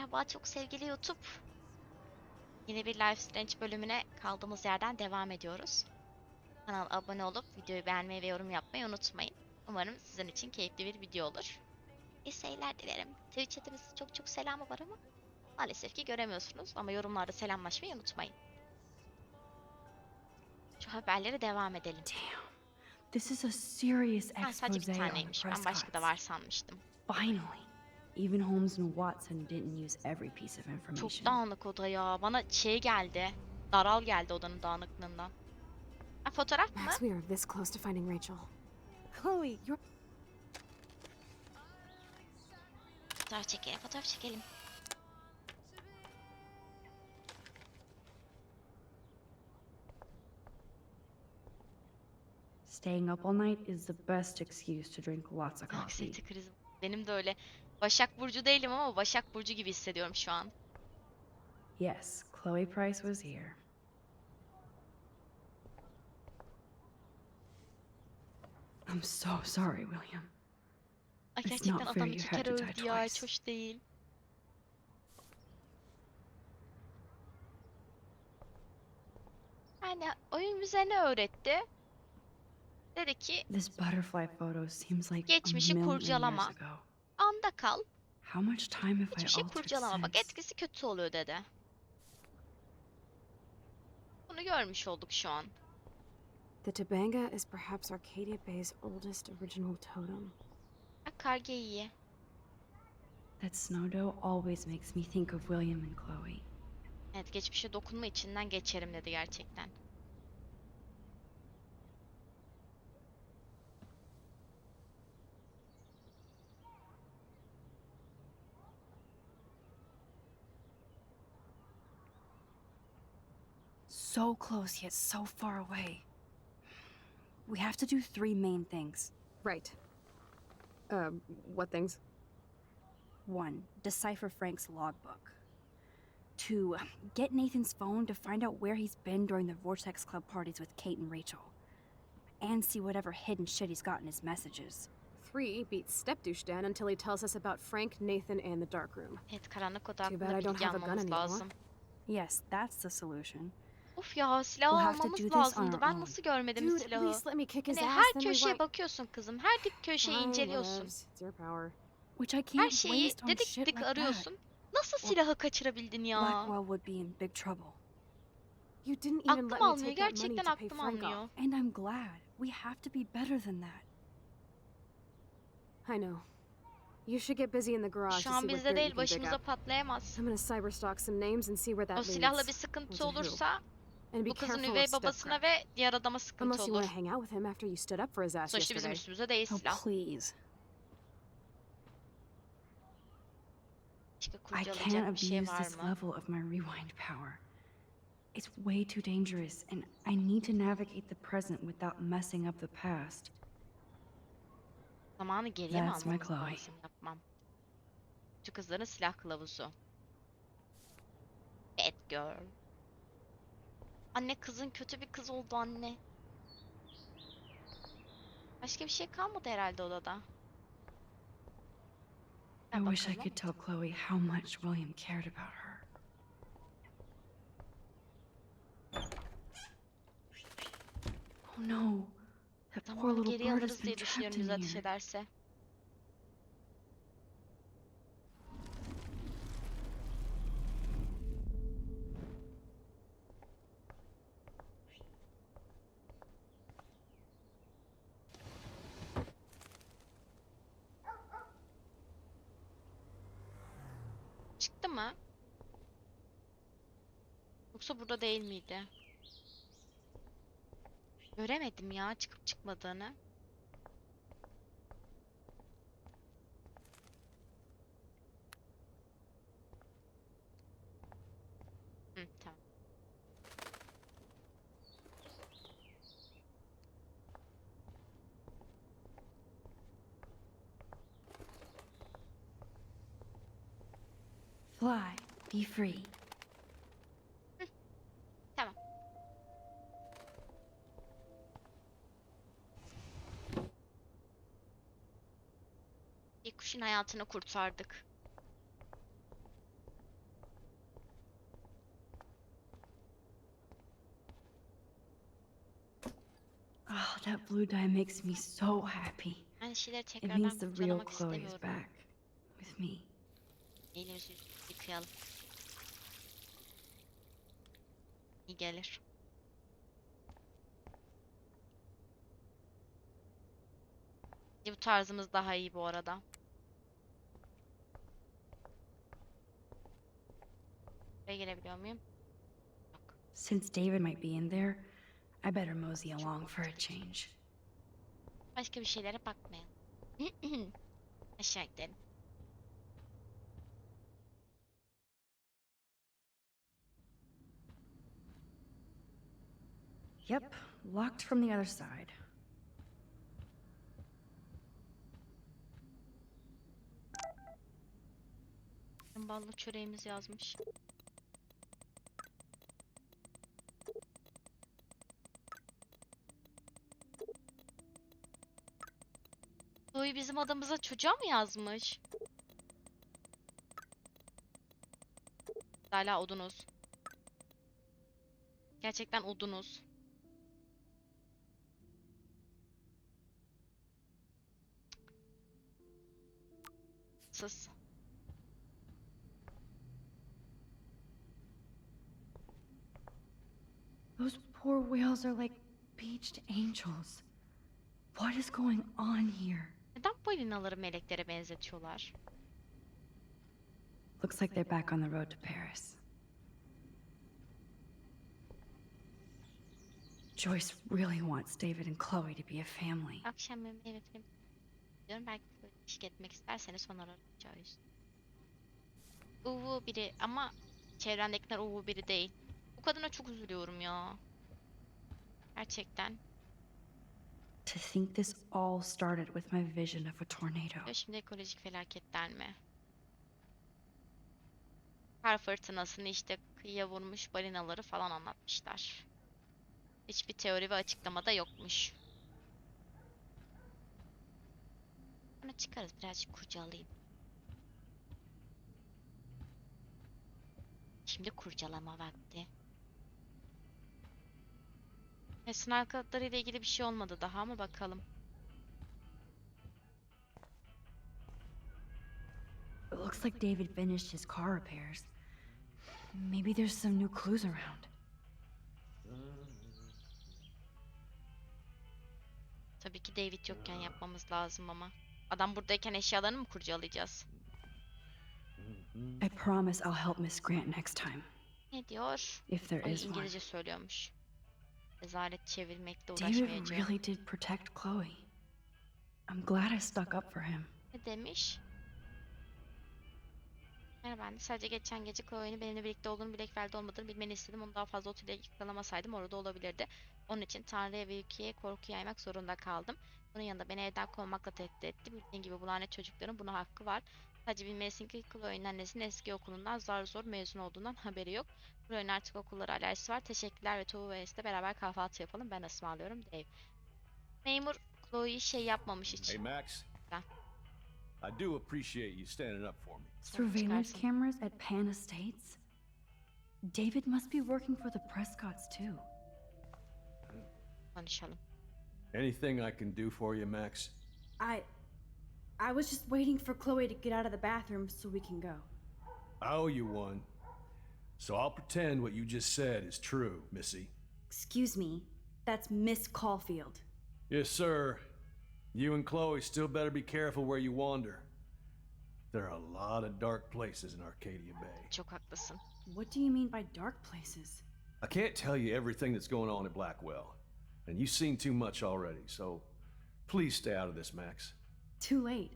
Merhaba çok sevgili YouTube. Yeni bir Life Strange bölümüne kaldığımız yerden devam ediyoruz. Kanala abone olup videoyu beğenmeyi ve yorum yapmayı unutmayın. Umarım sizin için keyifli bir video olur. İyi seyirler dilerim. Twitch chatimizde çok çok selamı var ama maalesef ki göremiyorsunuz. Ama yorumlarda selamlaşmayı unutmayın. Şu haberlere devam edelim. Damn. This is a serious Sadece bir expose on the taneymiş. press Ben başka da cuts. var sanmıştım. Finally. Even Holmes and Watson didn't use every piece of Çok information. dağınık oda ya. Bana şey geldi. Daral geldi odanın dağınıklığından. Ha, fotoğraf mı? Max, we are this close to finding Rachel. Chloe, you're... Fotoğraf çekelim, fotoğraf çekelim. Staying up all night is the best excuse to drink lots of coffee. Anksiyete krizi. Benim de öyle. Başak Burcu değilim ama Başak Burcu gibi hissediyorum şu an. Yes, Chloe Price was here. I'm so sorry, William. Ay It's gerçekten not fair adam you iki had kere to die öldü ya. Hiç twice. hoş değil. Yani oyun bize ne öğretti? Dedi ki This butterfly photo seems like geçmişi a million kurcalama. years ago. Anda kal. How much time have I Geçmişi altered kurcalama. Bak since? etkisi kötü oluyor dedi. Bunu görmüş olduk şu an. The Tabanga is perhaps Arcadia Bay's oldest original totem. Bak karge iyi. That snow dough always makes me think of William and Chloe. Evet geçmişe dokunma içinden geçerim dedi gerçekten. So close yet so far away. We have to do three main things. Right. What things? 1. Decipher Frank's logbook. 2. Get Nathan's phone to find out where he's been during the Vortex Club parties with Kate and Rachel. And see whatever hidden shit he's got in his messages. 3. Beat Stepdouche until he tells us about Frank, Nathan, and the dark room. Evet karanlık oda Too bad hakkında I don't bilgi have a gun almamız anymore. lazım. Yes, that's the solution. Of ya silah We'll have to almamız do this on lazımdı. our Ben own. nasıl görmedim Dude, at silahı? least let me kick his Hani ass, her then we köşeye might... bakıyorsun kızım. Her dip köşeyi Fine, inceliyorsun. whatevs. It's your power. Which I Her can't şeyi waste on dedik shit dik like that. arıyorsun. Nasıl silahı kaçırabildin ya? Blackwell would be in big trouble. You didn't even Aklım let me almıyor. take that money Gerçekten to pay aklım Frank almıyor. off. And I'm glad. We have to be better than that. I know. You should get busy in the garage to Şu see an what bizde dirt you değil. can dig Başımıza up. patlayamaz. I'm gonna cyberstalk some names and see where that O leads. silahla bir sıkıntı What's a who? olursa And be bu kızın careful üvey of Step babasına Crack. ve diğer adama sıkıntı Unless you olur. want to hang out with him after you stood up for his ass Sonuçta bizim yesterday. üstümüze değil Oh, silah. please. Başka I kurcalayacak can't bir şey abuse var this mı? level of my rewind power. It's way too dangerous, and I need to navigate the present without messing up the past. Zamanı geriye mi That's my almamız Chloe. lazım? Yapmam. Şu kızların silah kılavuzu. Bad girl. Anne kızın kötü bir kız oldu anne. Başka bir şey kalmadı herhalde odada. I Gel wish I bakalım. could tell Chloe how much William cared about her. Oh no, that poor Zamanı little geriye bird has alırız been diye trapped düşünüyorum in biz ateş here. ederse. Çıktı mı? Yoksa burada değil miydi? Göremedim ya çıkıp çıkmadığını. Hı, tamam. Fly, be free. Tamam. Bir kuşun hayatını kurtardık. that blue dye makes me so happy. Aynı şeyleri It tekrardan means the real kurcalamak Chloe is istemiyorum. back with me. Elimizi yıkayalım. İyi gelir. Bu tarzımız daha iyi bu arada. Buraya gelebiliyor muyum? Yok. Since David might be in there, I better mosey Çok along for a korkutucu. change. Başka bir şeylere bakmayalım. Aşağı gidelim. Yep, locked from the other side. Ballı çöreğimiz yazmış. Chloe bizim adımıza çocuğa mı yazmış? Hala odunuz. Gerçekten odunuz. Sus. Those poor whales are like beached angels. What is going on here? Neden balinaları meleklere benzetiyorlar? Looks like they're back on the road to Paris. Joyce really wants David and Chloe to be a family. Akşam yemeği ve film diyorum. Belki eşlik etmek isterseniz sonra arayacağız. Uvu biri ama çevrendekiler uvu biri değil. Bu kadına çok üzülüyorum ya. Gerçekten. To think this all started with my vision of a tornado. Ya şimdi ekolojik felaketler mi? Kar fırtınasını işte kıyıya vurmuş balinaları falan anlatmışlar. Hiçbir teori ve açıklama da yokmuş. Sonra çıkarız, birazcık kurcalayayım. Şimdi kurcalama vakti. Sınav kağıtları ile ilgili bir şey olmadı daha ama bakalım. It looks like David finished his car repairs. Maybe there's some new clues around. Tabii ki David yokken yapmamız lazım ama. Adam buradayken eşyalarını mı kurcalayacağız? I promise I'll help Miss Grant next time. Ne diyor? If there Ay, is one. İngilizce söylüyormuş. Rezalet çevirmekle David uğraşmayacağım. really did protect Chloe. I'm glad I stuck up for him. Ne demiş? Merhaba anne. Sadece geçen gece Chloe'nin benimle birlikte olduğunu, Blackfield'de olmadığını bilmeni istedim. Onu daha fazla otuyla yakalamasaydım orada olabilirdi. Onun için Tanrı'ya ve ülkeye korku yaymak zorunda kaldım. Bunun yanında beni evden kovmakla tehdit etti. Bildiğin gibi bu lanet çocukların buna hakkı var. Sadece bilmelisin ki Chloe'nin annesinin eski okulundan zar zor mezun olduğundan haberi yok. Chloe'nin artık okullara alerjisi var. Teşekkürler ve Tove ve Es'le beraber kahvaltı yapalım. Ben ısmarlıyorum Dave. Memur Chloe'yi şey yapmamış hiç. Hey Max, Ben. I do appreciate you standing up for me. Surveillance çıkarsın. cameras at Pan Estates? David must be working for the Prescotts too. Konuşalım. Anything I can do for you, Max? I was just waiting for Chloe to get out of the bathroom so we can go. I owe you one. So I'll pretend what you just said is true, Missy. Excuse me, that's Miss Caulfield. Yes, sir. You and Chloe still better be careful where you wander. There are a lot of dark places in Arcadia Bay. Çok haklısın. What do you mean by dark places? I can't tell you everything that's going on at Blackwell, and you've seen too much already, so please stay out of this, Max. Too late.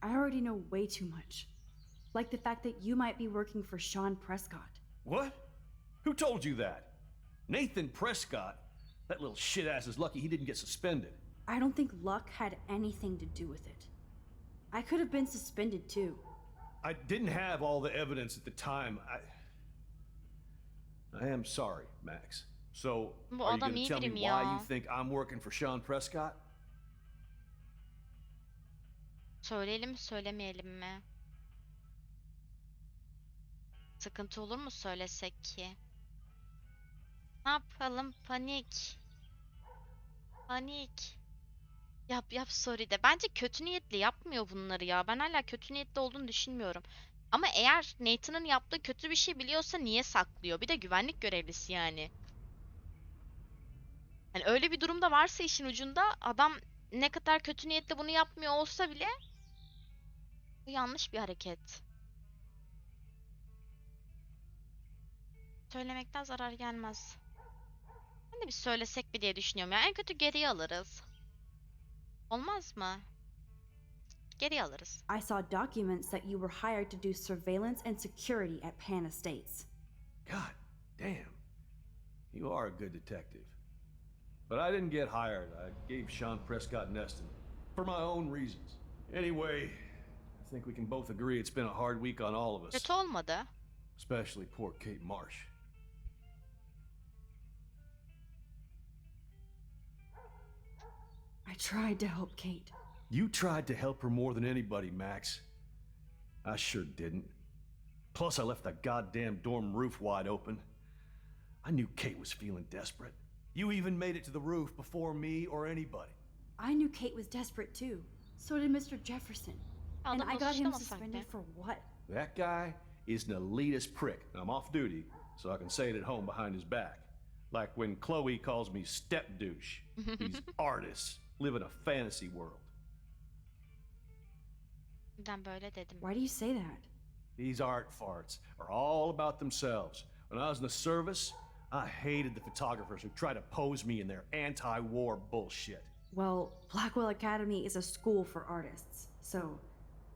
I already know way too much. Like the fact that you might be working for Sean Prescott. What? Who told you that? Nathan Prescott? That little shit-ass is lucky he didn't get suspended. I don't think luck had anything to do with it. I could have been suspended too. I didn't have all the evidence at the time. I am sorry, Max. So, Bu are you adam going to iyi tell me biri mi why ya? you think I'm working for Sean Prescott? Söyleyelim mi söylemeyelim mi? Sıkıntı olur mu söylesek ki? Ne yapalım? Panik. Panik. Yap sorry de. Bence kötü niyetli yapmıyor bunları ya. Ben hala kötü niyetli olduğunu düşünmüyorum. Ama eğer Nathan'ın yaptığı kötü bir şey biliyorsa niye saklıyor? Bir de güvenlik görevlisi yani. Hani öyle bir durumda varsa işin ucunda adam ne kadar kötü niyetle bunu yapmıyor olsa bile bu yanlış bir hareket. Söylemekten zarar gelmez. Ben de bir söylesek mi diye düşünüyorum ya. En kötü geriye alırız. Olmaz mı? Geriye alırız. I saw documents that you were hired to do surveillance and security at Pan Estates. God damn. You are a good detective. But I didn't get hired. I gave Sean Prescott an estimate. For my own reasons. Anyway, I think we can both agree it's been a hard week on all of us. Kötü olmadı. Especially poor Kate Marsh. I tried to help Kate. You tried to help her more than anybody, Max. I sure didn't. Plus, I left the goddamn dorm roof wide open. I knew Kate was feeling desperate. You even made it to the roof before me or anybody. I knew Kate was desperate too. So did Mr. Jefferson. And I got him suspended for what? That guy is an elitist prick. I'm off duty, so I can say it at home behind his back. Like when Chloe calls me step douche. These artists live in a fantasy world. Neden böyle dedim? Why do you say that? These art farts are all about themselves. When I was in the service, I hated the photographers who try to pose me in their anti-war bullshit. Well, Blackwell Academy is a school for artists, so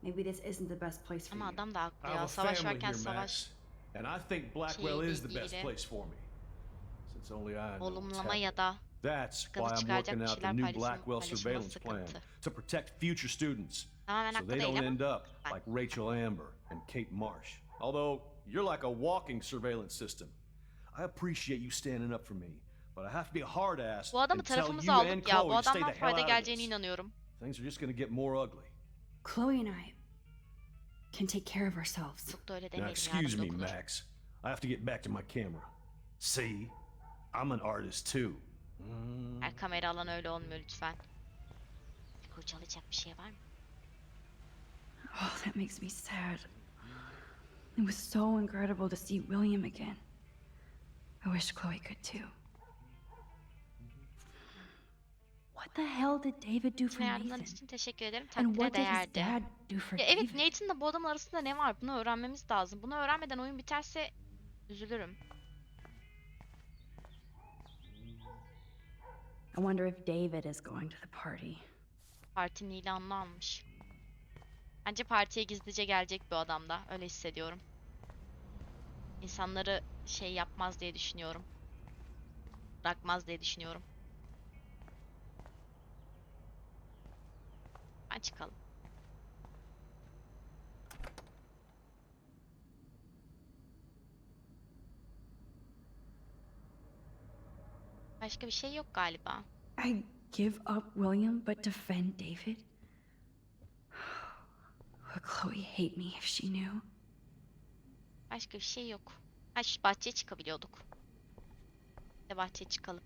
maybe this isn't the best place for Ama you. adam da haklı I have ya. a Savaş family varken here, savaş. Max, and I think Blackwell Şeyle is the best ilgili place for me. Since only I know what's Olumlama happening. ya da That's sıkıntı why I'm çıkaracak working bir out the şeyler new Blackwell paylaşılması surveillance plan sıkıntı. to protect future students, Tamamen so haklı they değil don't ama end up ben. like Rachel Amber and Kate Marsh. Although you're like a walking surveillance system. I appreciate you standing up for me, but I have to be a hard ass Bu adamı and tell tarafımıza you and aldık ya. Bu Chloe to stay adamdan the hell fayda out of geleceğine this. inanıyorum. Things are just gonna get more ugly. Chloe and I can take care of ourselves. Çok da öyle Now, demeyelim, excuse me, yardım dokunur. Max. I have to get back to my camera. See, I'm an artist too. Her kamera alan öyle olmuyor lütfen. Kurcalayacak bir şey var mı? Oh, that makes me sad. It was so incredible to see William again. I wish Chloe could too. What the hell did David do for Bana yardımlarınız Nathan? için teşekkür ederim. And Takdire what did his değerdi. dad do for Ya evet, David? Nathan'la bu adam arasında ne var? Bunu öğrenmemiz lazım. Bunu öğrenmeden oyun biterse üzülürüm. I wonder if David is going to the party. Partinin ilanını almış. Bence partiye gizlice gelecek bir adam da. Öyle hissediyorum. İnsanları şey yapmaz diye düşünüyorum. Bırakmaz diye düşünüyorum. Ben çıkalım. Başka bir şey yok galiba. I give up William but defend David? Would Chloe hate me if she knew? Başka bir şey yok. Ha, şu bahçeye çıkabiliyorduk. Bir de bahçeye çıkalım.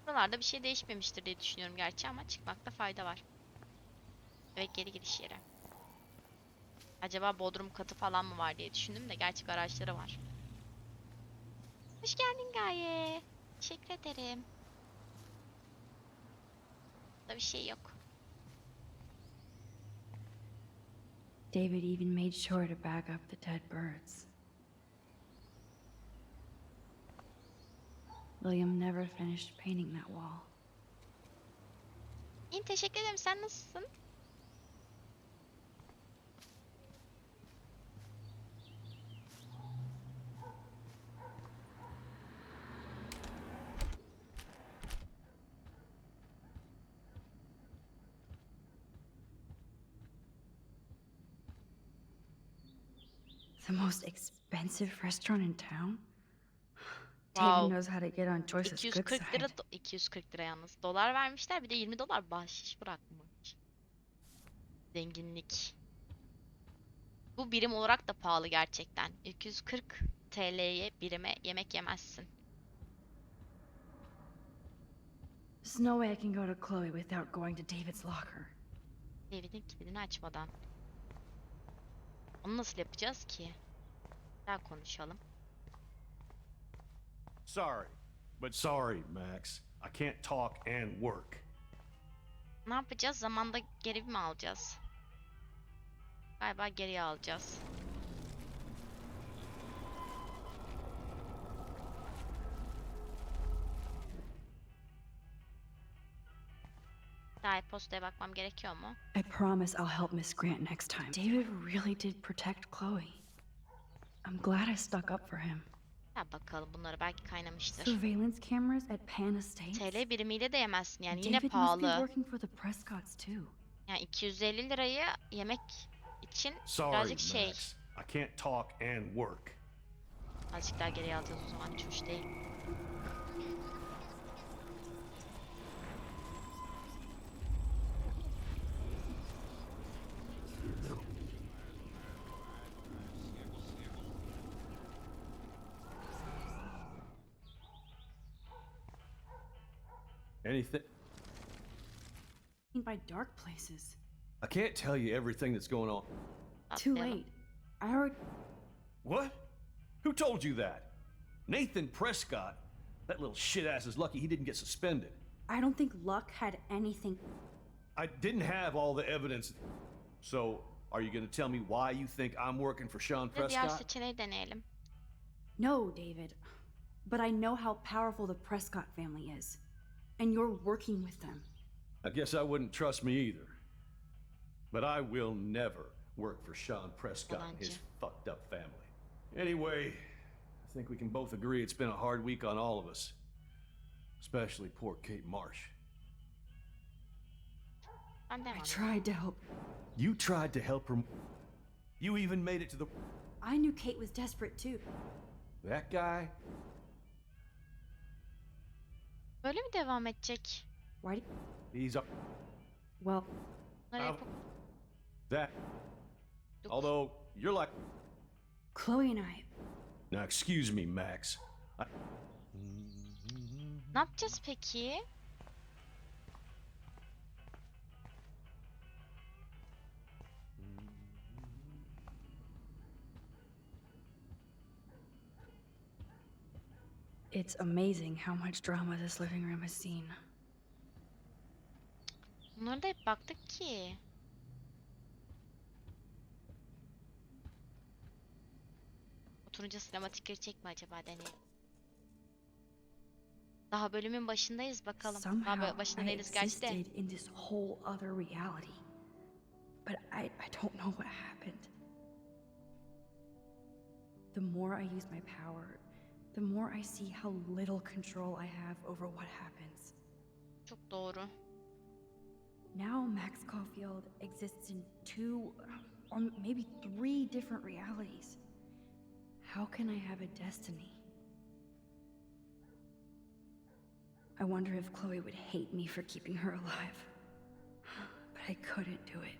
Buralarda bir şey değişmemiştir diye düşünüyorum gerçi ama çıkmakta fayda var. Evet, geri gidiş yeri. Acaba bodrum katı falan mı var diye düşündüm de gerçi garajları var. Hoş geldin Gaye. Teşekkür ederim. Burada bir şey yok. David even made sure to bag up the dead birds. William never finished painting that wall. İyi, teşekkür ederim. Sen nasılsın? The most expensive restaurant in town? Wow. David knows how to get on Joyce's good 240 lira, side. 240 lira yalnız. Dolar vermişler, bir de 20 dolar bahşiş bırakmış. Zenginlik. Bu birim olarak da pahalı gerçekten. 240 TL'ye birime yemek yemezsin. There's no way I can go to Chloe without going to David's locker. David'in kilidini açmadan. Onu nasıl yapacağız ki? Daha konuşalım. Sorry, Max. I can't talk and work. Ne yapacağız? Zamanda geri mi alacağız? Galiba geriye alacağız. Daha postaya bakmam gerekiyor mu? I promise I'll help Miss Grant next time. David really did protect Chloe. I'm glad I stuck up for him. Ya bakalım, bunları belki kaynamıştır. Surveillance cameras at Pan Estates? TL birimiyle de yemezsin yani, yine David must be pahalı. working for the Prescotts too. Yani 250 lirayı yemek için Sorry, birazcık şey. Max. I can't talk and work. Azıcık daha geriye alacağız o zaman, hiç hoş değil. Anything? By dark places. I can't tell you everything that's going on. Too Atlayalım. late. I already. What? Who told you that? Nathan Prescott? That little shit ass is lucky he didn't get suspended. I don't think Luck had anything. I didn't have all the evidence. So, are you going to tell me why you think I'm working for Sean Ve diğer Prescott? seçeneği deneyelim. No, David. But I know how powerful the Prescott family is. And you're working with them. I guess I wouldn't trust me either. But I will never work for Sean Prescott and his fucked up family. Anyway, I think we can both agree it's been a hard week on all of us. Especially poor Kate Marsh. Ben devam I edeyim. tried to help. You tried to help her. You even made it to the... I knew Kate was desperate too. That guy? Böyle mi devam edecek? Why do He's a... Well, Bunları yapıp That... Although, you're like... Chloe and I. Now, excuse me, Max. ne yapacağız peki? It's amazing how much drama this living room has seen. Bunlara da hep baktık ki. Oturunca sinematik girecek mi acaba, deneyelim. Daha bölümün başındayız, bakalım. Somehow Daha başında I değiliz gerçi de. existed in this whole other reality. But I don't know what happened. The more I use my power, the more I see how little control I have over what happens. Çok doğru. Now Max Caulfield exists in 2 or maybe 3 different realities. How can I have a destiny? I wonder if Chloe would hate me for keeping her alive. But I couldn't do it.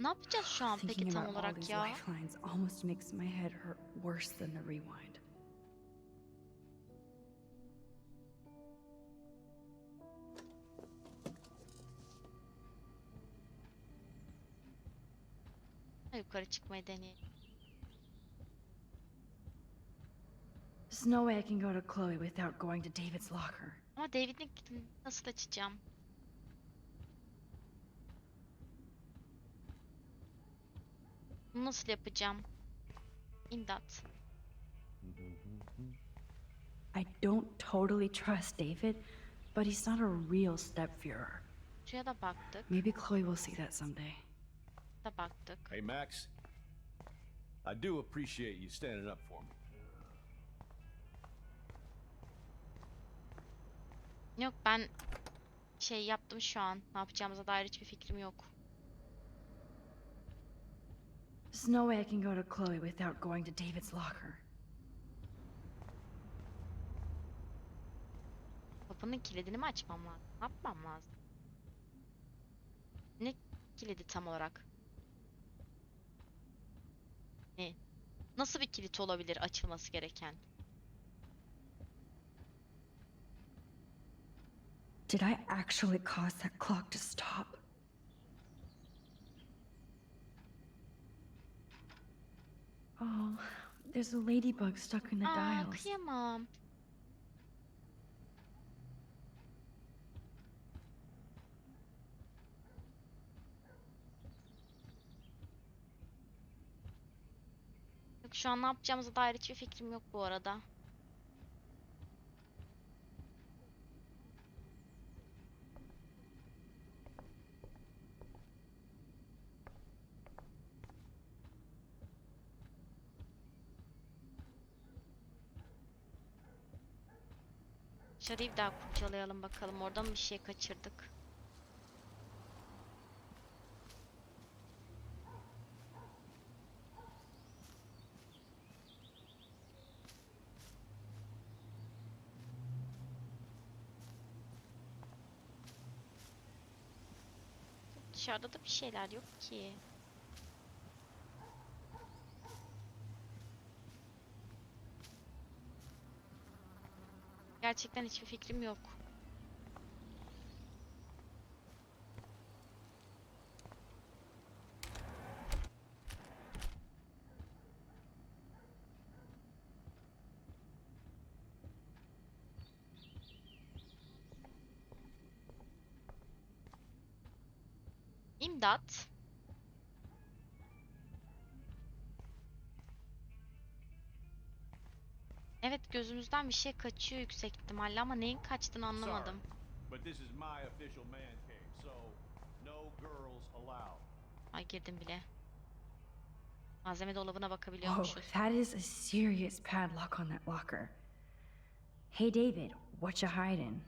Ne yapacağız şu an peki Thinking tam about all olarak these ya? lifelines almost makes my head hurt worse than the rewind. Yukarı çıkmayı deneyelim. There's no way I can go to Chloe without going to David's locker. Ama David'in kilidini nasıl açacağım? Bunu nasıl yapacağım? İmdat. I don't totally trust David, but he's not a real stepführer. Şuraya da baktık. Maybe Chloe will see that someday. Da baktık. Hey, Max. I do appreciate you standing up for me. Yok, ben şey yaptım şu an. Ne yapacağımıza dair hiçbir fikrim yok. There's no way I can go to Chloe without going to David's locker. Kapının kilidini mi açmam lazım? Ne yapmam lazım? Ne kilidi tam olarak? Ne? Nasıl bir kilit olabilir açılması gereken? Did I actually cause that clock to stop? Oh, there's a ladybug stuck in the Aa, dials. kıyamam. Yok, şu an ne yapacağımıza dair hiçbir fikrim yok bu arada. Dışarıyı bir daha kurcalayalım bakalım. Orada mı bir şey kaçırdık? Dışarıda da bir şeyler yok ki. Gerçekten hiçbir fikrim yok. İmdat. Evet, gözümüzden bir şey kaçıyor yüksek ihtimalle ama neyin kaçtığını anlamadım. But this is my official man cave, so no girls allowed. Ay, girdim bile. Malzeme dolabına Whoa, bakabiliyormuşuz. that is a serious padlock on that locker. Hey David, what you hiding?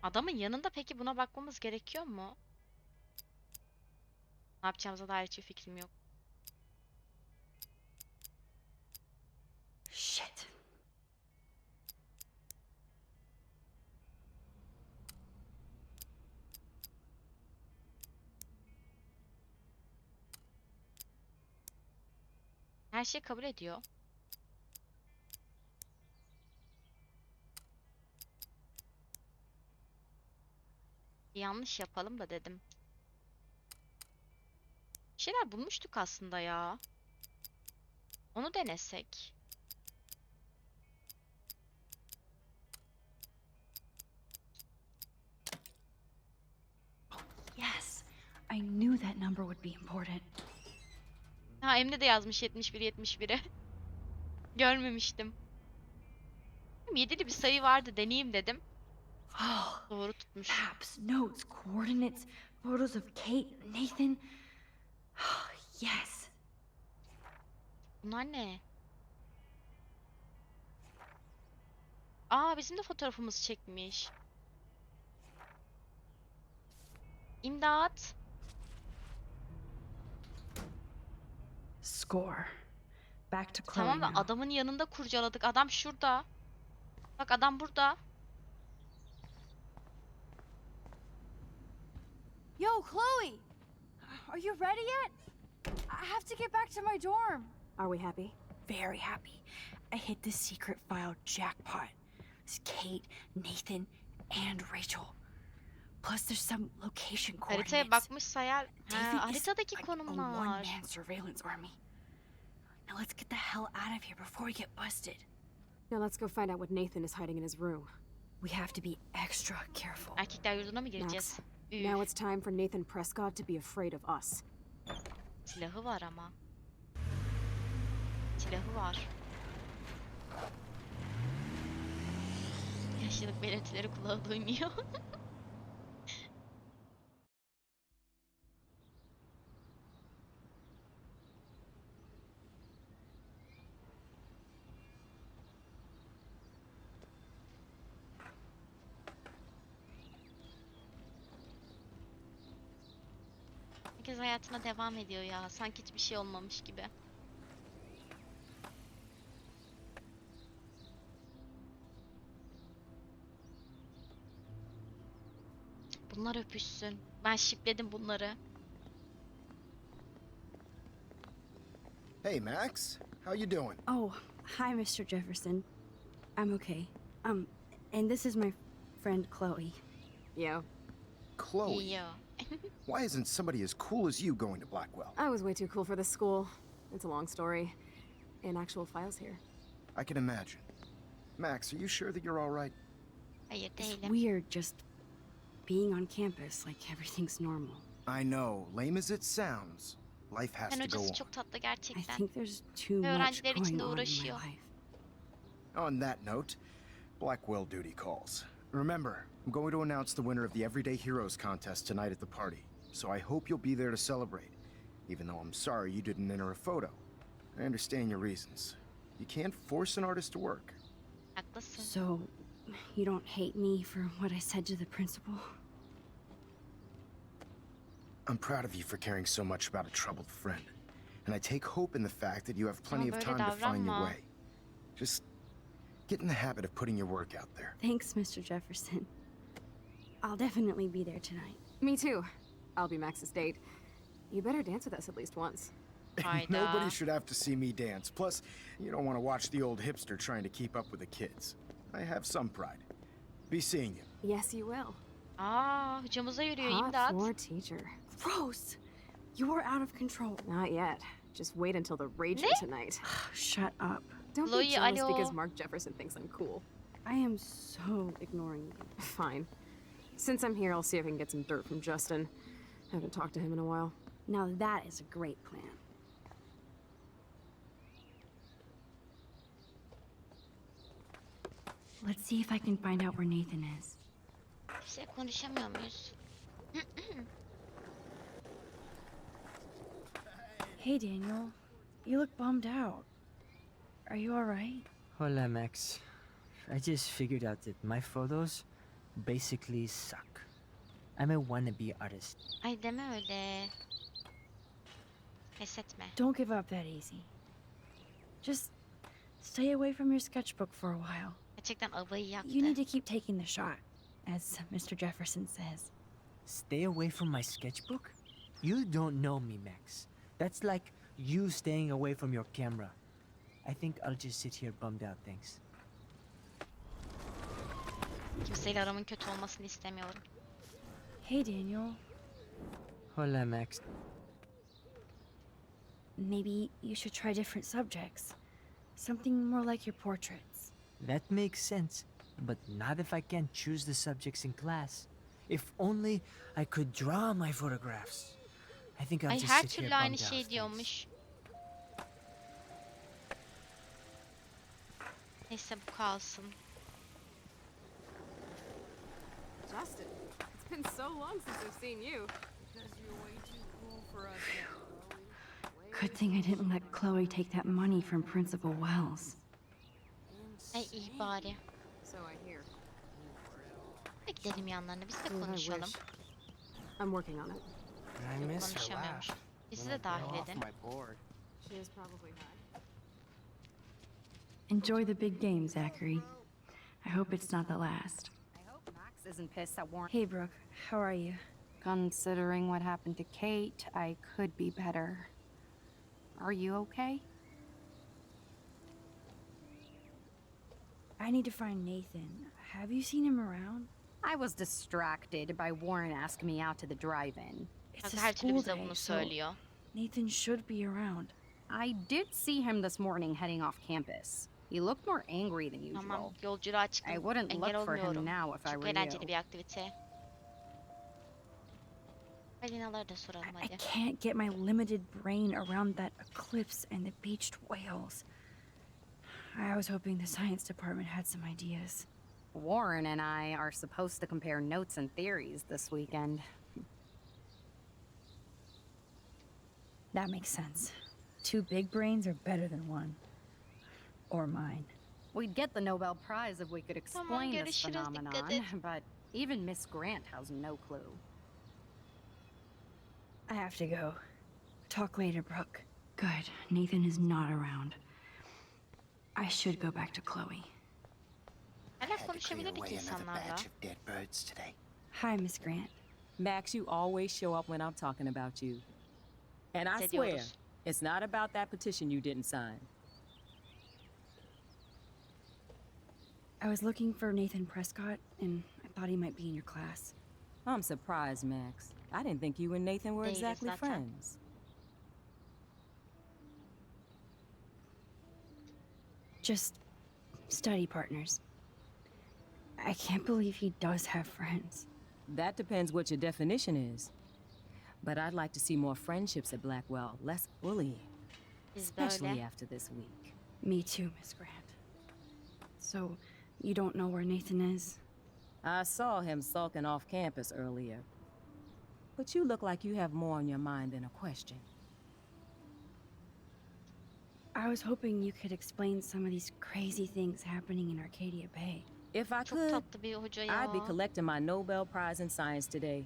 Adamın yanında peki buna bakmamız gerekiyor mu? Ne yapacağımıza dair hiçbir fikrim yok. Shit. Her şeyi kabul ediyor. Bir yanlış yapalım da dedim. Bir şeyler bulmuştuk aslında ya. Onu denesek. Yes, I knew that number would be important. Ha, Emre de yazmış 71-71'e. Görmemiştim. 7'li bir sayı vardı, deneyeyim dedim. Oh, Doğru tutmuş. maps, notes, coordinates, photos of Kate, Nathan. Oh, yes. Bunlar ne? Aa, bizim de fotoğrafımız çekmiş. İmdat. Score. Back to Chloe Tamam da now. adamın yanında kurcaladık. Adam şurada. Bak, adam burada. Yo, Chloe! Are you ready yet? I have to get back to my dorm. Are we happy? Very happy. I hit the secret file jackpot. It's Kate, Nathan, and Rachel. Plus there's some location Haritaya coordinates. bakmış sayar. Nathan Ha, is haritadaki like a konumlar. one-man surveillance army. Now let's get the hell out of here before we get busted. Now let's go find out what Nathan is hiding in his room. We have to be extra careful. Erkekler yurduna mı gireceğiz? Üf, Now it's time for Nathan Prescott to be afraid of us. silahı var ama. Silahı var. Yaşlılık belirtileri kulağı duymuyor. Herkes hayatına devam ediyor ya. Sanki hiçbir şey olmamış gibi. Bunlar öpüşsün. Ben şipledim bunları. Hey, Max. How you doing? Oh, hi, Mr. Jefferson. I'm okay. And this is my friend Chloe. Yeah. Chloe. Yo. Why isn't somebody as cool as you going to Blackwell? I was way too cool for this school. It's a long story. And actual files here. I can imagine. Max, are you sure that you're all right? Hayır It's değilim. weird just being on campus like everything's normal. I know, lame as it sounds, life has Sen to go hocası on. çok tatlı I gerçekten. think there's too much Öğrenciler için going de on in my uğraşıyor. life. On that note, Blackwell duty calls. Remember, I'm going to announce the winner of the Everyday Heroes contest tonight at the party, so I hope you'll be there to celebrate, even though I'm sorry you didn't enter a photo. I understand your reasons. You can't force an artist to work. Haklısın. So, you don't hate me for what I said to the principal? I'm proud of you for caring so much about a troubled friend, and I take hope in the fact that you have plenty Ama of böyle time to find your davranma. way. Just get in the habit of putting your work out there. Thanks, Mr. Jefferson. I'll definitely be there tonight. Me too. I'll be Max's date. You better dance with us at least once. Hayda. Nobody should have to see me dance. Plus, you don't want to watch the old hipster trying to keep up with the kids. I have some pride. Be seeing you. Yes, you will. Aa, hocamıza yürüyor Hot imdat. floor teacher. Gross! You are out of control. Not yet. Just wait until the rager Ne? tonight. Shut up. Don't Chloe, be jealous alo. because Mark Jefferson thinks I'm cool. I am so ignoring you. Fine. Since I'm here, I'll see if I can get some dirt from Justin. Haven't talked to him in a while. Now that is a great plan. Let's see if I can find out where Nathan is. Kimse konuşamıyor muyuz? Hey, Daniel. You look bummed out. Are you alright? Hola, Max. I just figured out that my photos basically suck. I'm a wannabe artist. Ay deme öyle. Pes etme. Don't give up that easy. Just stay away from your sketchbook for a while. Gerçekten abayı yaktı. You need to keep taking the shot, as Mr. Jefferson says. Stay away from my sketchbook? You don't know me, Max. That's like you staying away from your camera. I think I'll just sit here bummed out, thanks. Kimseyle aramın kötü olmasını istemiyorum. Hey, Daniel. Hola, Max. Maybe you should try different subjects. Something more like your portraits. That makes sense, but not if I can't choose the subjects in class. If only I could draw my photographs. I think I'll Ay just her sit here türlü aynı bummed out, şey thanks. diyormuş. Neyse bu kalsın. Justin, it's been so long since I've seen you. Good thing I didn't let Chloe take that money from Principal Wells. Ay iyi bari. So I hear. Hadi gidelim yanlarına biz de Ooh, I konuşalım. wish. I'm working on it. I Yok, miss her konuşamıyormuş. laugh. Bizi When de I dahil blow off edin. my board. She is probably high. Enjoy the big game, Zachary. I hope it's not the last. I hope Max isn't pissed that Warren. Hey, Brooke. How are you? Considering what happened to Kate, I could be better. Are you okay? I need to find Nathan. Have you seen him around? I was distracted by Warren asking me out to the drive-in. It's Bak a her türlü school bize day, bunu so söylüyor. Nathan should be around. I did see him this morning heading off campus. He looked more angry than usual. Tamam yolculuğa çıkın. I wouldn't Engel look for him olmuyorum. now if I Çok were eğlenceli you. bir aktivite. Balinaları da soralım I hadi. can't get my limited brain around that eclipse and the beached whales. I was hoping the science department had some ideas. Warren and I are supposed to compare notes and theories this weekend. That makes sense. Two big brains are better than one. Or mine. We'd get the Nobel Prize if we could explain this görüşürüz, dikkat phenomenon, et. but even Miss Grant has no clue. I have to go. Talk later, Brooke. Good. Nathan is not around. I should go back to Chloe. Hala konuşabilirdik insanlarla. dead birds today. Hi, Miss Grant. Max, you always show up when I'm talking about you. And I swear, Hissediyoruz. It's not about that petition you didn't sign. I was looking for Nathan Prescott, and I thought he might be in your class. I'm surprised, Max. I didn't think you and Nathan were Değiliz exactly zaten. friends. Just study partners. I can't believe he does have friends. That depends what your definition is. But I'd like to see more friendships at Blackwell, less bullying. Biz Especially böyle. after this week. Me too, Miss Grant. So, you don't know where Nathan is? I saw him sulking off campus earlier. But you look like you have more on your mind than a question. I was hoping you could explain some of these crazy things happening in Arcadia Bay. If I Çok could, tatlı bir hoca ya. I'd be collecting my Nobel Prize in Science today.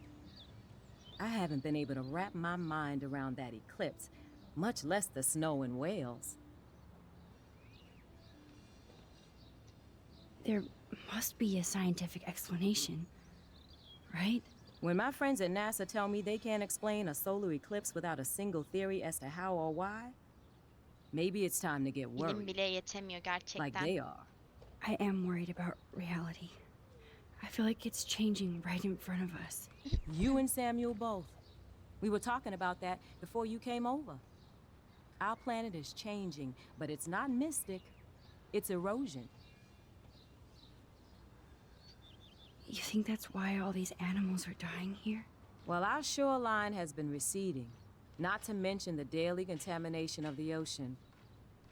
I haven't been able to wrap my mind around that eclipse, much less the snow in Wales. There must be a scientific explanation, right? When my friends at NASA tell me they can't explain a solar eclipse without a single theory as to how or why, maybe it's time to get Bilim worried, bile yetemiyor gerçekten. like they are. I am worried about reality. I feel like it's changing right in front of us. You and Samuel both. We were talking about that before you came over. Our planet is changing, but it's not mystic. It's erosion. You think that's why all these animals are dying here? Well, our shoreline has been receding, not to mention the daily contamination of the ocean.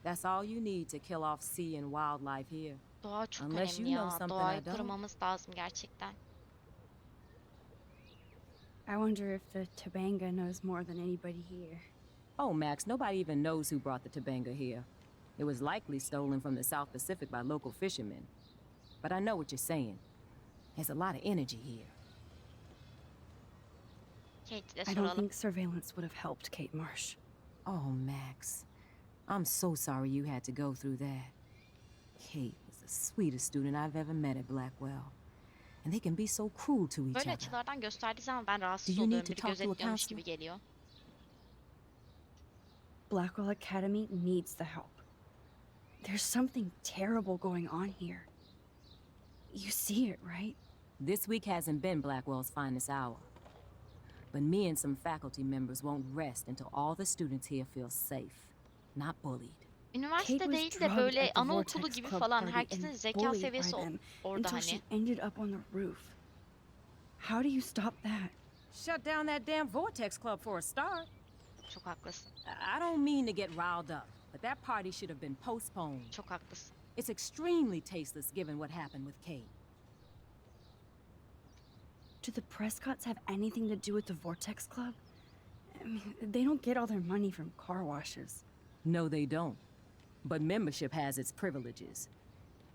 That's all you need to kill off sea and wildlife here. Doğa çok Unless önemli you know ya. something Doğayı I don't. korumamız lazım gerçekten. I wonder if the Tabanga knows more than anybody here. Oh, Max, nobody even knows who brought the Tabanga here. It was likely stolen from the South Pacific by local fishermen. But I know what you're saying. There's a lot of energy here. Kate'e I don't soralım. think surveillance would have helped Kate Marsh. Oh, Max. I'm so sorry you had to go through that. Kate was the sweetest student I've ever met at Blackwell. And they can be so cruel to each Böyle other. açılardan gösterdiği zaman ben rahatsız Do you need oluyorum. to Biri talk to a gözetliyormuş counselor? gibi geliyor. Blackwell Academy needs the help. There's something terrible going on here. You see it, right? This week hasn't been Blackwell's finest hour. But me and some faculty members won't rest until all the students here feel safe, not bullied. Kate Üniversite was değil de drugged böyle at the anaokulu Vortex gibi Club falan party herkesin and zeka bullied by seviyesi them orada until hani. she ended up on the roof. How do you stop that? Shut down that damn Vortex Club for a start. Çok haklısın. I don't mean to get riled up, but that party should have been postponed. Çok haklısın. It's extremely tasteless given what happened with Kate. Do the Prescotts have anything to do with the Vortex Club? I mean, they don't get all their money from car washes. No, they don't. But membership has its privileges.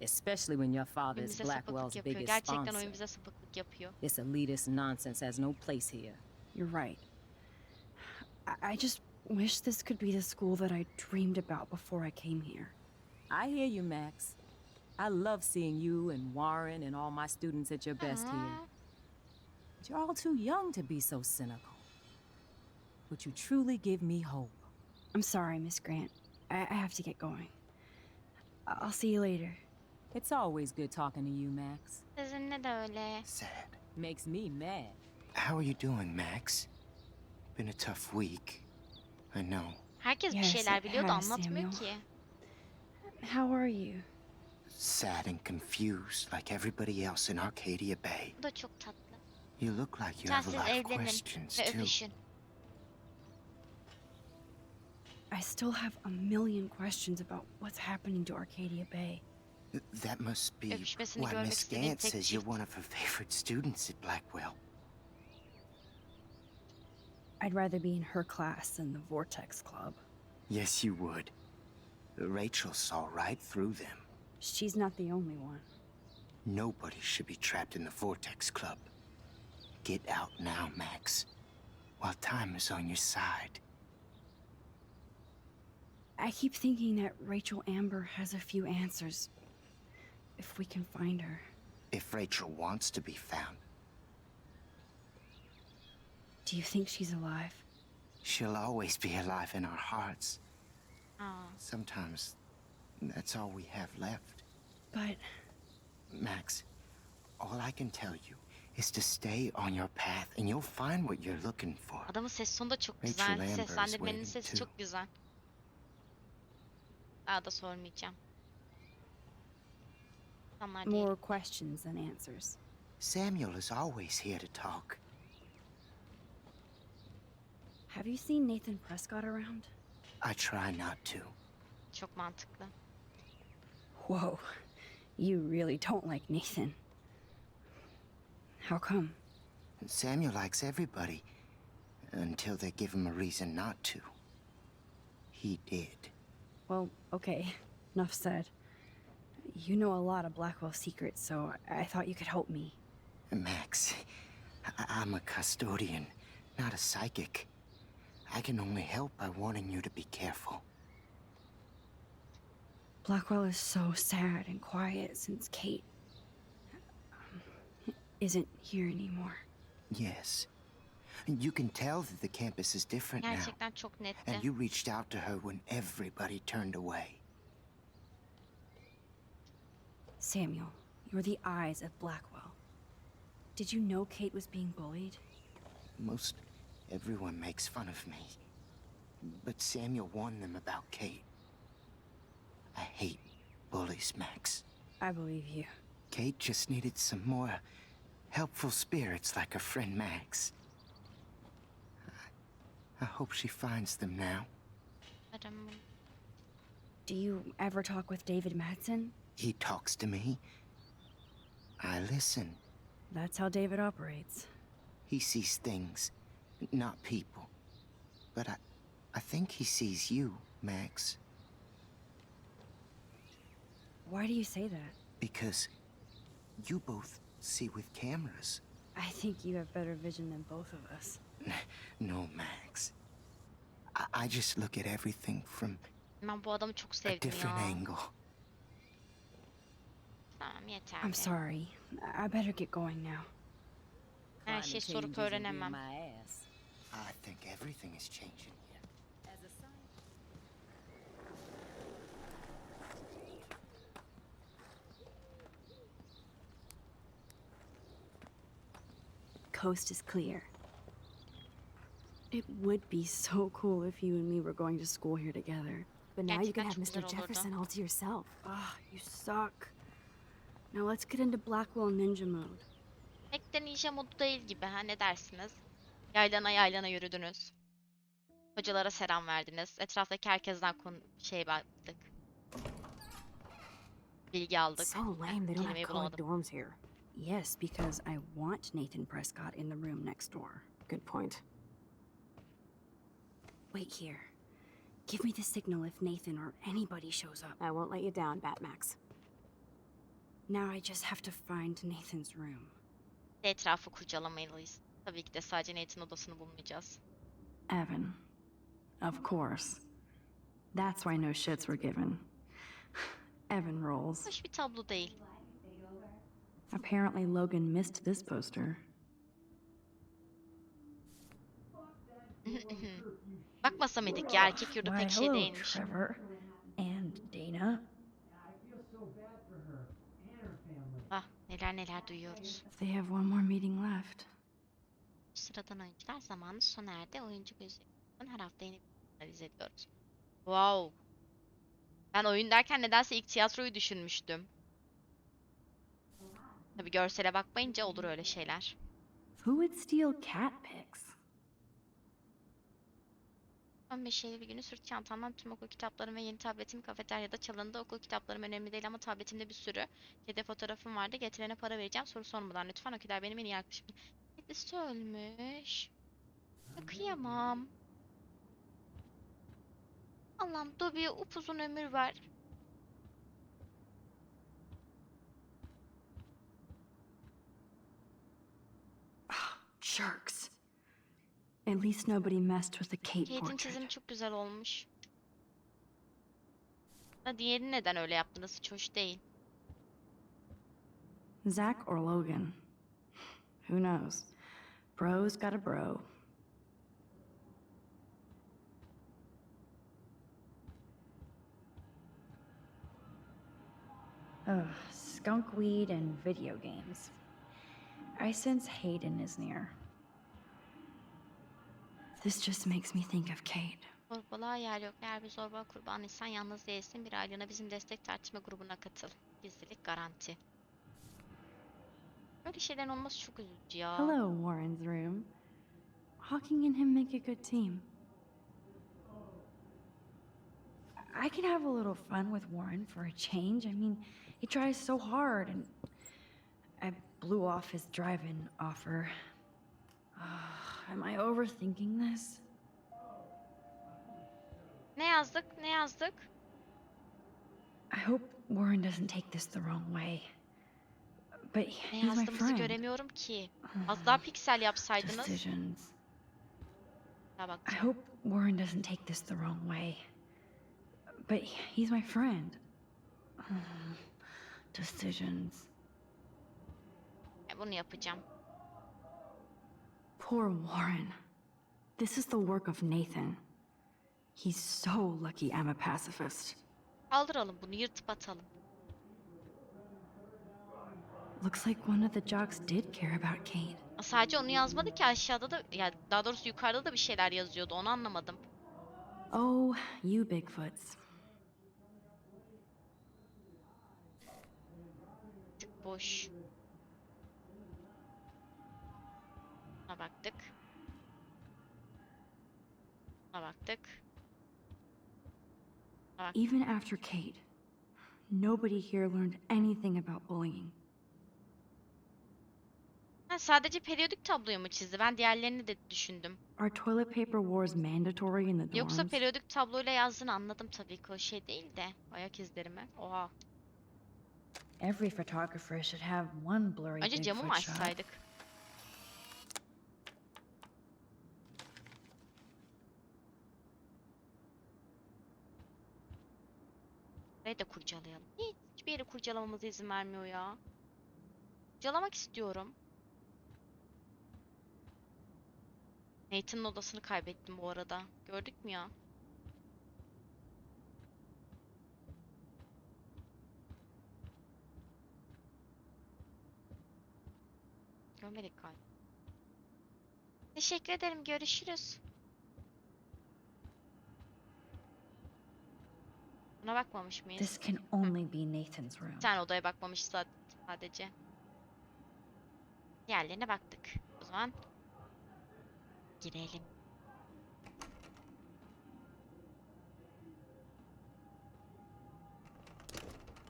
Especially when your father Oyun is bize Blackwell's sapıklık yapıyor. biggest Gerçekten sponsor. oyun bize sapıklık yapıyor. This elitist nonsense has no place here. You're right. I just wish this could be the school that I dreamed about before I came here. I hear you, Max. I love seeing you and Warren and all my students at your best here. But you're all too young to be so cynical. But you truly give me hope. I'm sorry, Miss Grant. I have to get going. I'll see you later. It's always good talking to you, Max. Sizinle de öyle. Sad. Makes me mad. How are you doing, Max? Been a tough week. I know. Herkes bir Yes, şeyler it biliyor da has, anlatmıyor Samuel. ki. How are you? Sad and confused like everybody else in Arcadia Bay. Bu da çok tatlı. You look like you Sen have a siz lot of evlenin questions, ve too. öpüşün. I still have a million questions about what's happening to Arcadia Bay. That must be Öpüşmesini why görmek Miss istediğim Gant tek says you're çift. one of her favorite students at Blackwell. I'd rather be in her class than the Vortex Club. Yes, you would. Rachel saw right through them. She's not the only one. Nobody should be trapped in the Vortex Club. Get out now, Max, while time is on your side. I keep thinking that Rachel Amber has a few answers. If we can find her. If Rachel wants to be found. Do you think she's alive? she'll always be alive in our hearts. Aa, Sometimes that's all we have left. But Max, all I can tell you is to stay on your path and you'll find what you're looking for. adamın ses tonu da çok Rachel güzel. Amber's Seslendirmenin waiting sesi too. çok güzel. Daha da sormayacağım. İnsanlar değil. more questions than answers. Samuel is always here to talk. Have you seen Nathan Prescott around? I try not to. Çok mantıklı. Whoa, you really don't like Nathan. How come? Samuel likes everybody until they give him a reason not to. He did. Well, okay, enough said. You know a lot of Blackwell secrets, so I thought you could help me. Max, I'm a custodian, not a psychic. I can only help by warning you to be careful. Blackwell is so sad and quiet since Kate isn't here anymore. Yes. You can tell that the campus is different now. Gerçekten çok netti. And you reached out to her when everybody turned away. Samuel, you're the eyes of Blackwell. Did you know Kate was being bullied? Most everyone makes fun of me. But Samuel warned them about Kate. I hate bullies, Max. I believe you. Kate just needed some more helpful spirits like her friend Max. I hope she finds them now. Umarım. Do you ever talk with David Madsen? He talks to me. I listen. That's how David operates. He sees things, not people. But I think he sees you, Max. Why do you say that? Because you both see with cameras. I think you have better vision than both of us. No, Max. I just look at everything from Ben bu adamı çok a sevdim different ya. angle. Tamam yeter. I'm sorry. I better get going now. Her şeyi sorup öğrenemem. I think everything is changing here. Coast is clear. It would be so cool if you and me were going to school here together. But now you can have Gerçekten Mr. çok güzel olurdu. Jefferson all to yourself. Ah, you suck. Now let's get into Blackwell Ninja mode. Pek de ninja modu değil gibi ha, ne dersiniz? Yaylana yaylana yürüdünüz. Hocalara selam verdiniz. Etraftaki herkesten baktık. Bilgi aldık. So lame they don't have Kelimeyi co-ed bulamadım. dorms here. Yes, because I want Nathan Prescott in the room next door. Good point. Wait here. Give me the signal if Nathan or anybody shows up. I won't let you down, Batmax. Now I just have to find Nathan's room. Etrafı kurcalamalıyız. Tabii ki de sadece Nate'in odasını bulmayacağız. Evan. Of course. That's why no shits were given. Evan rolls. Hoş bir tablo değil. Apparently Logan missed this poster. Bakmasa mıydık ya, erkek yurdu pek şey hello, değilmiş. Trevor. And Dana. Ah, neler neler duyuyoruz. They have one more meeting left. Sıradan oyuncular zamanı sona erdi. Oyuncu gözlerinden her hafta yeni bir analiz ediyoruz. Wow. Ben oyun derken nedense ilk tiyatroyu düşünmüştüm. Tabii görsele bakmayınca olur öyle şeyler. Who would steal cat pics? 15 Eylül günü sırt çantamdan tüm okul kitaplarım ve yeni tabletim kafeteryada çalındı. Okul kitaplarım önemli değil ama tabletimde bir sürü kedi fotoğrafım vardı. Getirene para vereceğim. Soru sormadan lütfen. O keder benim en iyi arkadaşım. Kedisi ölmüş. Ya kıyamam. Allah'ım Dobby'ye upuzun ömür ver. Jerks. At least nobody messed with the Kate Kate'in portrait. çizimi çok güzel olmuş. Da diğerini neden öyle yaptınız? Hiç hoş değil. Zach or Logan? Who knows? Bro's got a bro. Ugh, skunkweed and video games. I sense Hayden is near. This just makes me think of Kate. Zorbalığa yer yok. Eğer bir zorba kurbanıysan yalnız değilsin. Bir aylığına bizim destek tartışma grubuna katıl. Gizlilik garanti. Böyle şeylerin olması çok üzücü ya. Hello, Warren's room. Hawking and him make a good team. I can have a little fun with Warren for a change. I mean, he tries so hard, and I blew off his drive-in offer. Am I overthinking this? Ne yazdık? Ne yazdık? I hope Warren doesn't take this the wrong way. But Ne he's my yazdığımızı friend. göremiyorum ki. Az daha piksel yapsaydınız. Decisions. Ya I bakacağım. hope Warren doesn't take this the wrong way. But he's my friend. Decisions. Bunu yapacağım. Poor Warren. This is the work of Nathan. He's so lucky I'm a pacifist. Kaldıralım bunu, yırtıp atalım. Looks like one of the jocks did care about Kate. Sadece onu yazmadı ki, aşağıda da, ya daha doğrusu yukarıda da bir şeyler yazıyordu. Onu anlamadım. Oh, you Bigfoots. Tık boş. Buna baktık. Buna baktık. Buna baktık. Even after Kate, nobody here learned anything about bullying. Ha, sadece periyodik tabloyu mu çizdi? Ben diğerlerini de düşündüm. Are toilet paper wars mandatory in the dorms? Yoksa periyodik tabloyla yazdığını anladım tabii ki, o şey değil de. Ayak izlerimi. Oha. Every photographer should have one blurry Önce camı mı Bigfoot shot. açsaydık? Burayı da kurcalayalım. Hiçbir yeri kurcalamamıza izin vermiyor ya. Kurcalamak istiyorum. Nathan'ın odasını kaybettim bu arada. Gördük mü ya? Görmedik galiba. Teşekkür ederim. Görüşürüz. Buna bakmamış mıyız? This can only be Nathan's room. Bir tane odaya bakmamış sadece. Diğerlerine baktık. O zaman girelim.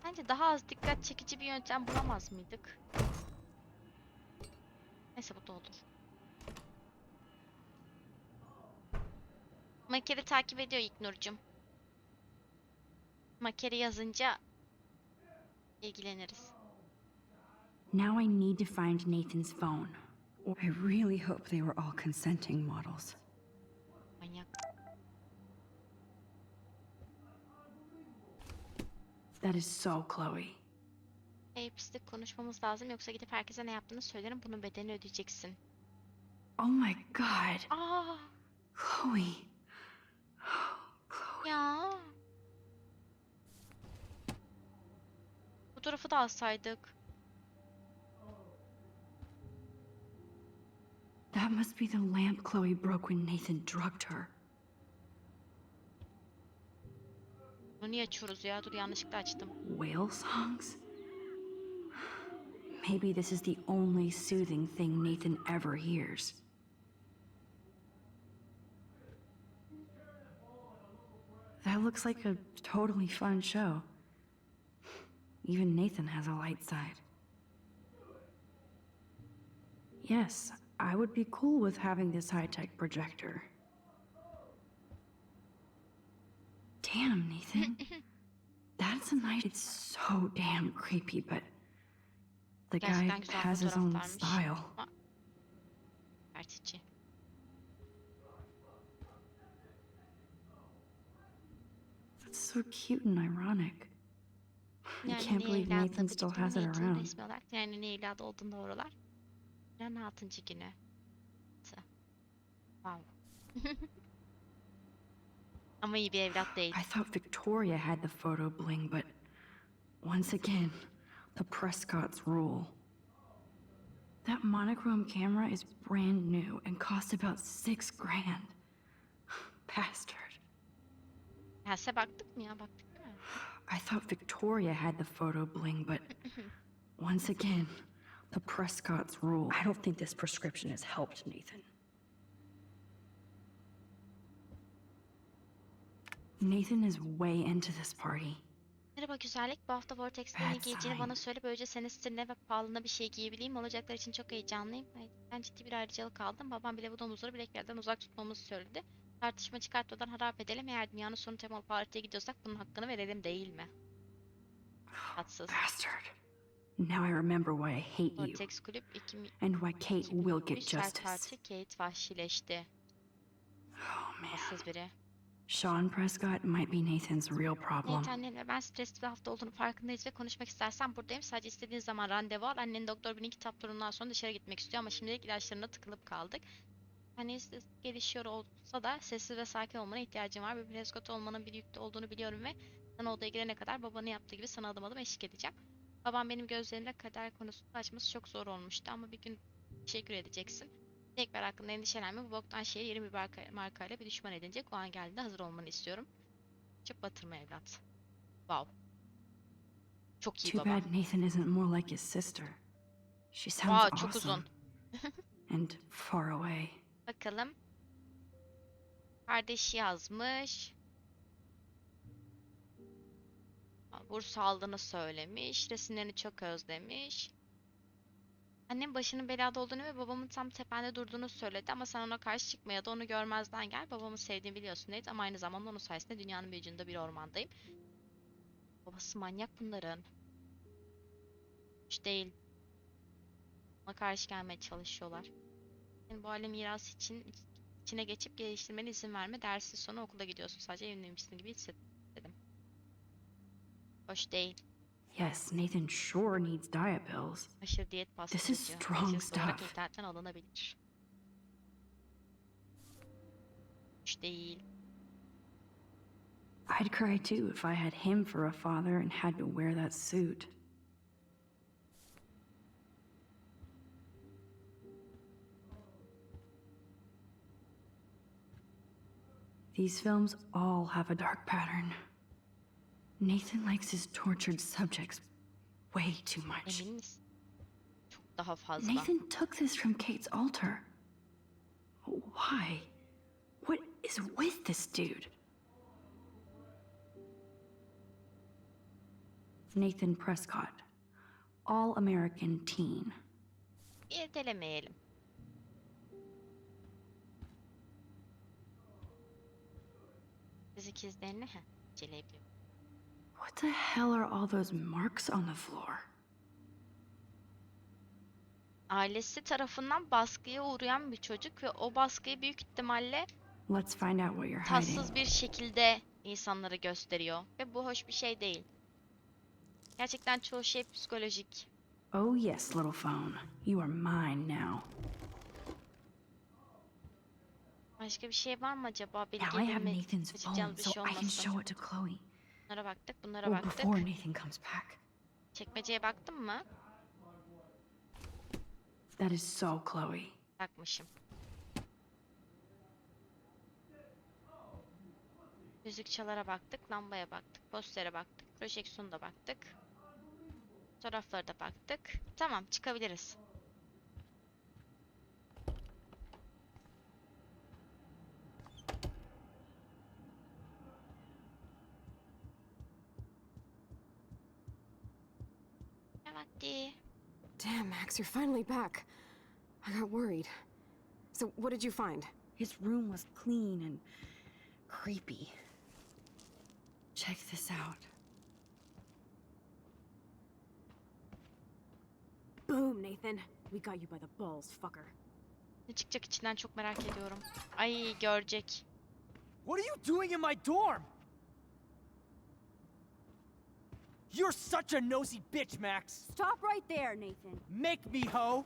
Bence daha az dikkat çekici bir yöntem bulamaz mıydık? Neyse, bu da olur. Maker'i takip ediyor İlknur'cum. Maker'i yazınca ilgileniriz. Now I need to find Nathan's phone. I really hope they were all consenting models. Manyak. That is so Chloe. Pislik konuşmamız lazım, yoksa gidip herkese ne yaptığını söylerim. Bunun bedelini ödeyeceksin. Oh my god. Aa, Chloe. Chloe. ya. Fotoğrafı da alsaydık. That must be the lamp Chloe broke when Nathan drugged her. Bunu niye açıyoruz ya? Dur, yanlışlıkla açtım. Whale songs? Maybe this is the only soothing thing Nathan ever hears. That looks like a totally fun show. Even Nathan has a light side. Yes, I would be cool with having this high-tech projector. Damn, Nathan. That's a nice... It's so damn creepy, but... The guy Gerçekten güzel has his own fotoğraflarmış. style. Ama Ertici. That's so cute and ironic. I Yani can't believe evladına Nathan still gıcık, has it Nathan'ın around. resmi olarak yani ne evladı olduğunda oralar. 6. günü. Wow. Ama iyi bir evlat değil. I thought Victoria had the photo bling, but once again, The Prescott's rule. That monochrome camera is brand new and cost about $6,000. Bastard. Helse baktık mı ya? Baktık değil mi? I thought Victoria had the photo bling, but once again, the Prescott's rule. I don't think this prescription has helped Nathan. Nathan is way into this party. Merhaba güzellik. Bu hafta Vortex'te ne giyeceğini bana söyle. Böylece senin stiline ve pahalılığına bir şey giyebileyim. Olacaklar için çok heyecanlıyım. Ben ciddi bir ayrıcalık aldım. Babam bile bu domuzları bileklerden uzak tutmamızı söyledi. Tartışma çıkartmadan harap edelim. Eğer dünyanın sonu temalı partiye gidiyorsak bunun hakkını verelim değil mi? Tatsız. Bastard. Now I remember why I hate you. Vortex Kulüp And why Kate will get Sert justice. parti Kate vahşileşti. Oh man. Tatsız biri. Sean Prescott might be Nathan's real problem. Evet annen ve ben stresli bir hafta olduğunu farkındayız ve konuşmak istersen buradayım. Sadece istediğin zaman randevu al. Annen Doktor Bill'in kitap turundan sonra dışarı gitmek istiyor ama şimdilik ilaçlarına tıkılıp kaldık. Hani gelişiyor olsa da sessiz ve sakin olmana ihtiyacım var. Bir Prescott olmanın bir yükte olduğunu biliyorum ve sana odaya girene kadar babanın yaptığı gibi sana adım adım eşlik edeceğim. Babam benim gözlerimle kader konusunda açması çok zor olmuştu ama bir gün teşekkür edeceksin. Tekrar hakkında endişelenme. Bu boktan şeyi yeni bir markayla bir düşman edinecek. O an geldiğinde hazır olmanı istiyorum. Çok batırma evlat. Wow. Çok iyi Too baba. bad Nathan isn't more like his sister. She sounds Wow, çok awesome. uzun. And far away. Bakalım. Kardeşi yazmış. Burs aldığını söylemiş. Resimlerini çok özlemiş. Annem başının belada olduğunu ve babamın tam tepende durduğunu söyledi ama sen ona karşı çıkma ya da onu görmezden gel. Babamı sevdiğini biliyorsun Nate ama aynı zamanda onun sayesinde dünyanın bir ucunda bir ormandayım. Babası manyak bunların. Hiç değil. Ona karşı gelmeye çalışıyorlar. Yani bu aile mirası için içine geçip geliştirmene izin verme. Dersin sonra okula gidiyorsun. Sadece evlenmişsin gibi hissettim. Hoş değil. Yes, Nathan sure needs diet pills. Aşırı diyet pastası This is diyor. strong Ücretsiz olarak stuff. internetten alınabilir. Hoş değil. I'd cry too if I had him for a father and had to wear that suit. These films all have a dark pattern. Nathan likes his tortured subjects way too much. Emin misin? Çok daha fazla. Nathan took this from Kate's altar. Why? What is with this dude? Nathan Prescott, All-American teen. İrdelemeyelim. Biz ikizlerini inceleyebilirim. What the hell are all those marks on the floor? Ailesi tarafından baskıya uğrayan bir çocuk ve o baskıyı büyük ihtimalle Let's find out what you're hiding. tatsız bir şekilde insanlara gösteriyor. Ve bu hoş bir şey değil. Gerçekten çoğu şey psikolojik. Oh yes, little phone. You are mine now. Başka bir şey var mı acaba? Now I have Bilgilerimi Nathan's phone, kaçacağımız bir so şey I can olmasın. show it to Chloe. Bunlara baktık, bunlara Or baktık. before Nathan comes back. Çekmeceye baktın mı? That is so Chloe. Bakmışım. Müzikçalara baktık, lambaya baktık, postere baktık, projeksiyona da baktık. Fotoğraflara da baktık. Tamam, çıkabiliriz. Ne vakti? Damn, Max, you're finally back. I got worried. So, what did you find? His room was clean and creepy. Check this out. Boom, Nathan. We got you by the balls, fucker. Ne çıkacak içinden çok merak ediyorum. Ay görecek. What are you doing in my dorm? You're such a nosy bitch, Max. Stop right there, Nathan. Make me, ho.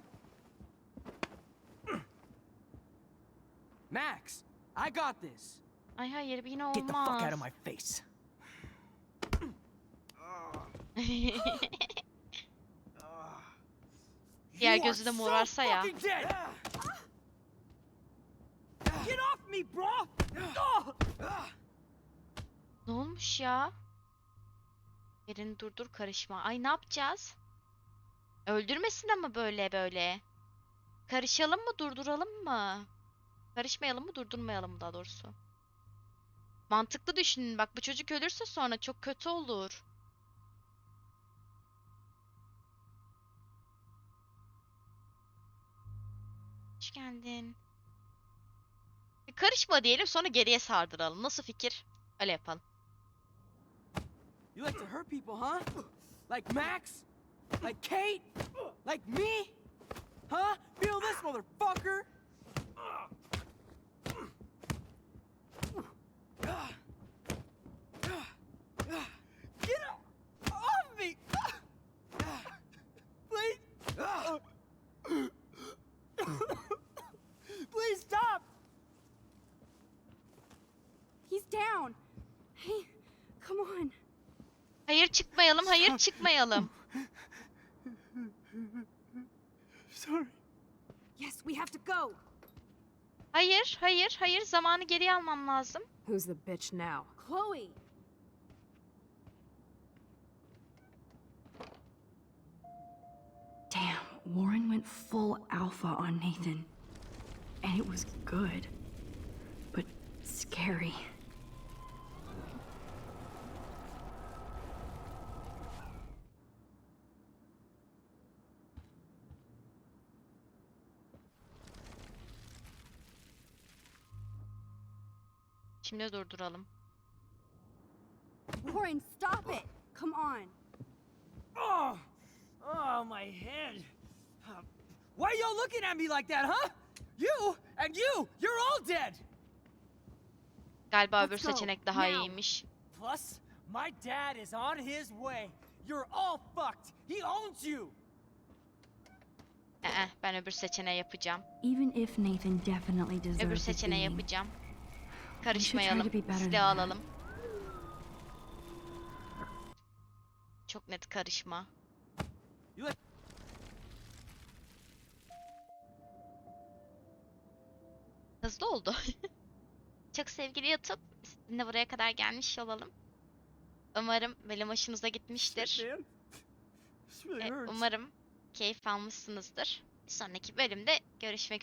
Max, I got this. Ay hayır yine olmaz. Get the fuck out of my face. Diğer gözü de morarsa ya. Get off me, bro! Ne olmuş ya? Yerini durdur, karışma. Ay ne yapacağız? Öldürmesin ama böyle. Karışalım mı, durduralım mı? Karışmayalım mı, durdurmayalım mı daha doğrusu? Mantıklı düşünün. Bak bu çocuk ölürse sonra çok kötü olur. Hoş geldin. Karışma diyelim, sonra geriye sardıralım. Nasıl fikir? Öyle yapalım. You like to hurt people, huh? Like Max? Like Kate? Like me? Huh? Feel this, motherfucker! Get off me! Please! Please stop! He's down. Hey, come on. Hayır çıkmayalım, hayır çıkmayalım. Sorry. Yes, we have to go. Hayır. Zamanı geriye almam lazım. Who's the bitch now? Chloe. Damn, Warren went full alpha on Nathan. And it was good. But scary. Şimdi durduralım. Warren, stop it. Come on. Oh, my head. Why are y'all looking at me like that, huh? You and you're all dead. Galiba öbür Let's go, seçenek daha now. iyiymiş. Plus, my dad is on his way. You're all fucked. He owns you. Ben öbür seçeneği yapacağım. Even if Nathan definitely Öbür deserved the seçeneği beating, yapacağım. try Karışmayalım. to be better Silahı than that. alalım. Çok net karışma. Hızlı oldu. Çok sevgili YouTube, sizin de buraya kadar gelmiş olalım. Umarım bölüm hoşunuza gitmiştir. Umarım keyif almışsınızdır. Bir sonraki bölümde görüşmek üzere.